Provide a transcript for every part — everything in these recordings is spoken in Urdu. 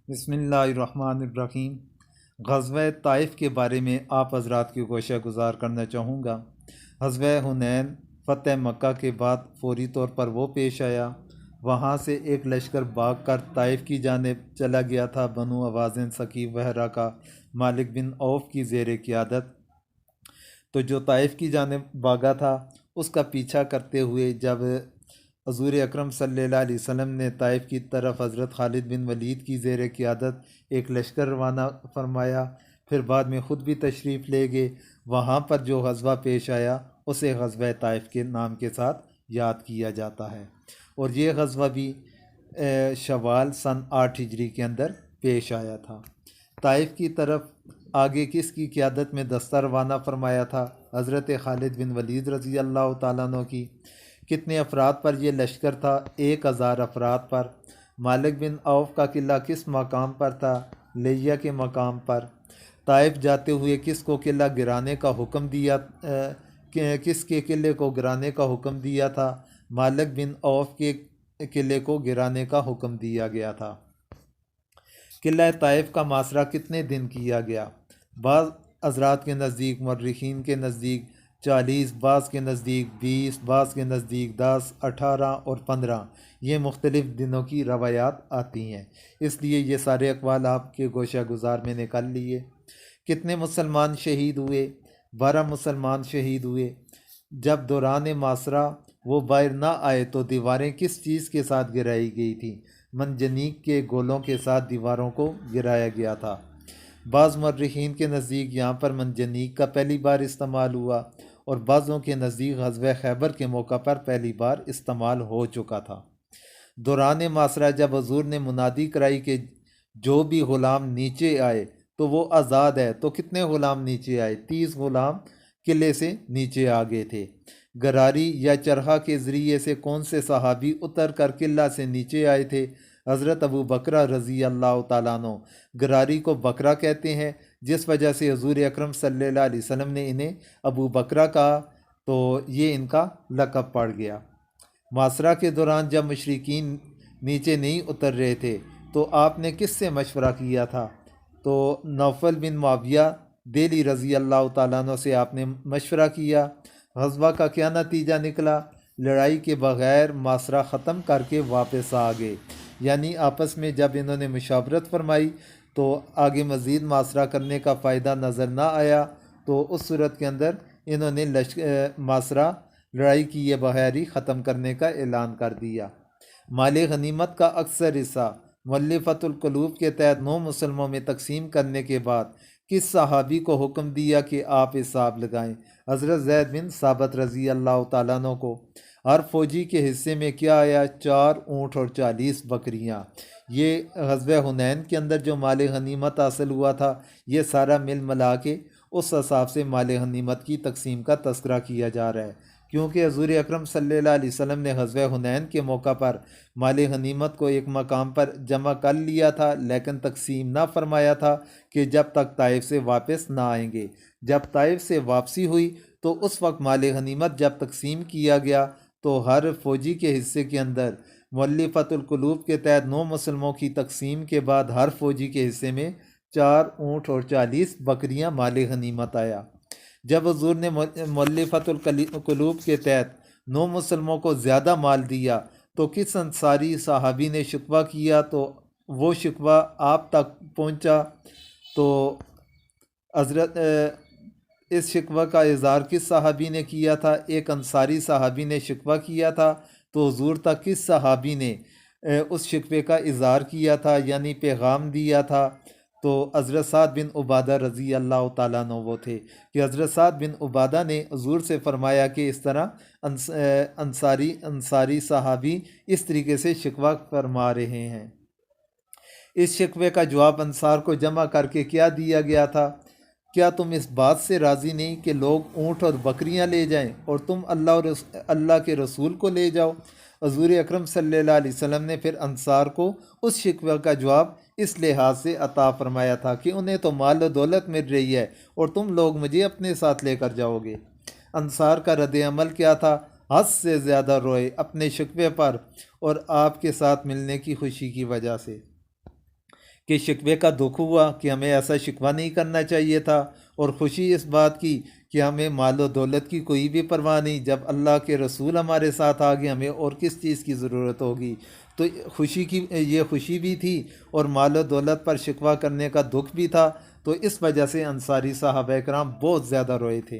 بسم اللہ الرحمن الرحیم۔ غزوہ طائف کے بارے میں آپ حضرات کی گوشہ گزار کرنا چاہوں گا۔ غزوہ حنین فتح مکہ کے بعد فوری طور پر وہ پیش آیا۔ وہاں سے ایک لشکر بھاگ کر طائف کی جانب چلا گیا تھا۔ بنو اوازن ثقیف وغیرہ کا مالک بن عوف کی زیر قیادت۔ تو جو طائف کی جانب بھاگا تھا اس کا پیچھا کرتے ہوئے جب حضور اکرم صلی اللہ علیہ وسلم نے طائف کی طرف حضرت خالد بن ولید کی زیر قیادت ایک لشکر روانہ فرمایا، پھر بعد میں خود بھی تشریف لے گئے، وہاں پر جو غزوہ پیش آیا اسے غزوہ طائف کے نام کے ساتھ یاد کیا جاتا ہے۔ اور یہ غزوہ بھی شوال سن 8 ہجری کے اندر پیش آیا تھا۔ طائف کی طرف آگے کس کی قیادت میں دستہ روانہ فرمایا تھا؟ حضرت خالد بن ولید رضی اللہ تعالیٰ عنہ کی۔ کتنے افراد پر یہ لشکر تھا؟ 1000 افراد پر۔ مالک بن عوف کا قلعہ کس مقام پر تھا؟ لیہ کے مقام پر۔ طائف جاتے ہوئے کس کو قلعہ گرانے کا حکم دیا کس کے قلعے کو گرانے کا حکم دیا تھا؟ مالک بن عوف کے قلعے کو گرانے کا حکم دیا گیا تھا۔ قلعہ طائف کا محاصرہ کتنے دن کیا گیا؟ بعض حضرات کے نزدیک، مورخین کے نزدیک 40، بعض کے نزدیک 20، بعض کے نزدیک 10، 18 اور 15، یہ مختلف دنوں کی روایات آتی ہیں، اس لیے یہ سارے اقوال آپ کے گوشہ گزار میں نکال لیے۔ کتنے مسلمان شہید ہوئے؟ 12 مسلمان شہید ہوئے۔ جب دوران محاصرہ وہ باہر نہ آئے تو دیواریں کس چیز کے ساتھ گرائی گئی تھیں؟ منجنیق کے گولوں کے ساتھ دیواروں کو گرایا گیا تھا۔ بعض مورخین کے نزدیک یہاں پر منجنیق کا پہلی بار استعمال ہوا، اور بعضوں کے نزدیک غزوہ خیبر کے موقع پر پہلی بار استعمال ہو چکا تھا۔ دوران محاصرہ جب حضور نے منادی کرائی کہ جو بھی غلام نیچے آئے تو وہ آزاد ہے، تو کتنے غلام نیچے آئے؟ 30 غلام قلعے سے نیچے آ گئے تھے۔ گراری یا چرخہ کے ذریعے سے کون سے صحابی اتر کر قلعہ سے نیچے آئے تھے؟ حضرت ابو بکرہ رضی اللہ تعالیٰ عنہ۔ گراری کو بکرا کہتے ہیں، جس وجہ سے حضور اکرم صلی اللہ علیہ وسلم نے انہیں ابو بکرہ کہا، تو یہ ان کا لقب پڑ گیا۔ محاصرہ کے دوران جب مشرکین نیچے نہیں اتر رہے تھے تو آپ نے کس سے مشورہ کیا تھا؟ تو نوفل بن معاویہ دہلی رضی اللہ تعالیٰ عنہ سے آپ نے مشورہ کیا۔ غزوہ کا کیا نتیجہ نکلا؟ لڑائی کے بغیر محاصرہ ختم کر کے واپس آ گئے، یعنی آپس میں جب انہوں نے مشاورت فرمائی تو آگے مزید محاصرہ کرنے کا فائدہ نظر نہ آیا، تو اس صورت کے اندر انہوں نے محاصرہ لڑائی کیے بغیر ہی ختم کرنے کا اعلان کر دیا۔ مال غنیمت کا اکثر حصہ مؤلفۃ القلوب کے تحت 9 مسلموں میں تقسیم کرنے کے بعد کس صحابی کو حکم دیا کہ آپ حساب لگائیں؟ حضرت زید بن ثابت رضی اللہ تعالیٰ عنہ کو۔ ہر فوجی کے حصے میں کیا آیا؟ 4 اونٹ اور 40 بکریاں۔ یہ غزوہ حنین کے اندر جو مال غنیمت حاصل ہوا تھا، یہ سارا مل ملا کے اس حساب سے مال غنیمت کی تقسیم کا تذکرہ کیا جا رہا ہے، کیونکہ حضور اکرم صلی اللہ علیہ وسلم نے غزوہ حنین کے موقع پر مال غنیمت کو ایک مقام پر جمع کر لیا تھا، لیکن تقسیم نہ فرمایا تھا کہ جب تک طائف سے واپس نہ آئیں گے۔ جب طائف سے واپسی ہوئی تو اس وقت مال غنیمت جب تقسیم کیا گیا تو ہر فوجی کے حصے کے اندر مؤلفۃ القلوب کے تحت 9 مسلموں کی تقسیم کے بعد ہر فوجی کے حصے میں 4 اونٹ اور 40 بکریاں مال غنیمت آیا۔ جب حضور نے مؤلفۃ القلوب کے تحت 9 مسلموں کو زیادہ مال دیا تو کس انصاری صحابی نے شکوہ کیا؟ تو وہ شکوہ آپ تک پہنچا، تو حضرت اس شکوہ کا اظہار کس صحابی نے کیا تھا؟ ایک انصاری صحابی نے شکوہ کیا تھا، تو حضور تک کس صحابی نے اس شکوے کا اظہار کیا تھا، یعنی پیغام دیا تھا؟ تو حضرت سعد بن عبادہ رضی اللہ تعالیٰ عنہ وہ تھے کہ حضرت سعد بن عبادہ نے حضور سے فرمایا کہ اس طرح انصاری صحابی اس طریقے سے شکوہ فرما رہے ہیں۔ اس شکوے کا جواب انصار کو جمع کر کے کیا دیا گیا تھا؟ کیا تم اس بات سے راضی نہیں کہ لوگ اونٹ اور بکریاں لے جائیں اور تم اللہ کے رسول کو لے جاؤ؟ حضور اکرم صلی اللہ علیہ وسلم نے پھر انصار کو اس شکوہ کا جواب اس لحاظ سے عطا فرمایا تھا کہ انہیں تو مال و دولت مل رہی ہے اور تم لوگ مجھے اپنے ساتھ لے کر جاؤ گے۔ انصار کا رد عمل کیا تھا؟ حد سے زیادہ روئے اپنے شکوے پر اور آپ کے ساتھ ملنے کی خوشی کی وجہ سے۔ کہ شکوے کا دکھ ہوا کہ ہمیں ایسا شکوہ نہیں کرنا چاہیے تھا، اور خوشی اس بات کی کہ ہمیں مال و دولت کی کوئی بھی پرواہ نہیں، جب اللہ کے رسول ہمارے ساتھ آ گئے ہمیں اور کس چیز کی ضرورت ہوگی۔ تو یہ خوشی بھی تھی اور مال و دولت پر شکوہ کرنے کا دکھ بھی تھا، تو اس وجہ سے انصاری صحابہ کرام بہت زیادہ روئے تھے۔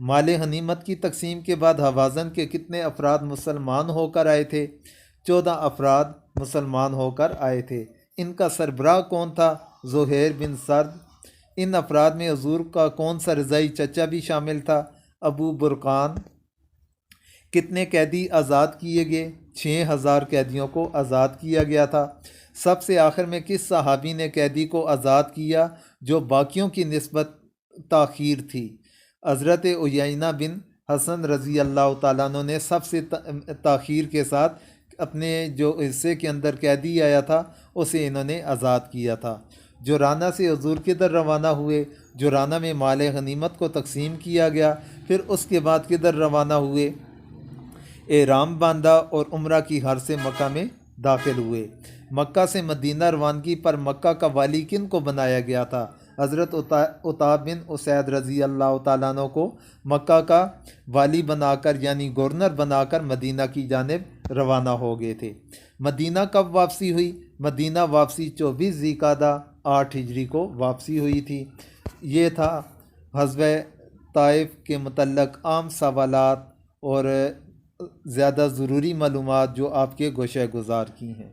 مال غنیمت کی تقسیم کے بعد ہوازن کے کتنے افراد مسلمان ہو کر آئے تھے؟ 14 افراد مسلمان ہو کر آئے تھے۔ ان کا سربراہ کون تھا؟ زہیر بن سرد۔ ان افراد میں حضور کا کون سا رضائی چچا بھی شامل تھا؟ ابو برقان۔ کتنے قیدی آزاد کیے گئے؟ 6000 قیدیوں کو آزاد کیا گیا تھا۔ سب سے آخر میں کس صحابی نے قیدی کو آزاد کیا جو باقیوں کی نسبت تاخیر تھی؟ حضرت عیینہ بن حسن رضی اللہ تعالیٰ عنہ نے سب سے تاخیر کے ساتھ اپنے جو حصے کے اندر قیدی آیا تھا اسے انہوں نے آزاد کیا تھا۔ جرانہ سے حضور کدھر روانہ ہوئے؟ جرانہ میں مال غنیمت کو تقسیم کیا گیا۔ پھر اس کے بعد کدھر روانہ ہوئے؟ احرام باندھا اور عمرہ کی حرج سے مکہ میں داخل ہوئے۔ مکہ سے مدینہ روانگی پر مکہ کا والی کن کو بنایا گیا تھا؟ حضرت عطا بن اسید رضی اللہ تعالیٰ عنہ کو مکہ کا والی بنا کر یعنی گورنر بنا کر مدینہ کی جانب روانہ ہو گئے تھے۔ مدینہ کب واپسی ہوئی؟ مدینہ واپسی 24 ذی القعدہ 8 ہجری کو واپسی ہوئی تھی۔ یہ تھا غزوہ طائف کے متعلق عام سوالات اور زیادہ ضروری معلومات جو آپ کے گوشہ گزار کی ہیں۔